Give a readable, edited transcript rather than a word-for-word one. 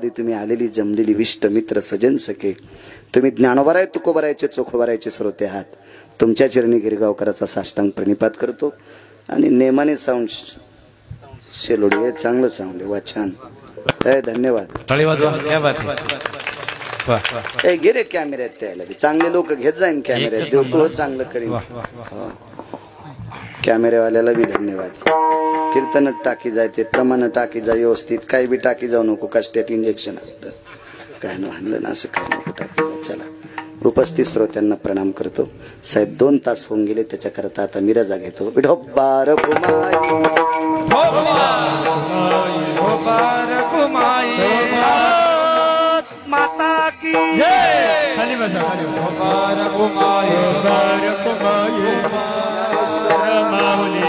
गावामध्ये तुम्ही आलेली जमलेली विष्ट मित्र सजन सखे, तुम्ही ज्ञानोबराय तुकोबरायचे चोखोबरायचे श्रोते आहात. तुमच्या चरणी गिरगावकराचा साष्टांग प्रणिपात करतो आणि नेमाने साऊंड शेलोडी चांगलं सांगले वा छान. धन्यवाद. गिरे कॅमेऱ्यात त्याला चांगले लोक घेत जाईन कॅमेऱ्यात देव तो चांगलं करीन. कॅमेऱ्यावाल्याला बी धन्यवाद. कीर्तन टाकी जाय ते प्रमाण टाकी जाय व्यवस्थित, काही बी टाकी जाऊ नको. कष्टात इंजेक्शन काय न आणलं ना असं काय नको टाकी. चला उपस्थित श्रोत्यांना प्रणाम करतो. साहेब 2 तास होऊन गेले त्याच्याकरता आता मी रजा घेतो. विठोबार कुमाई माता की खाली बसा. माऊली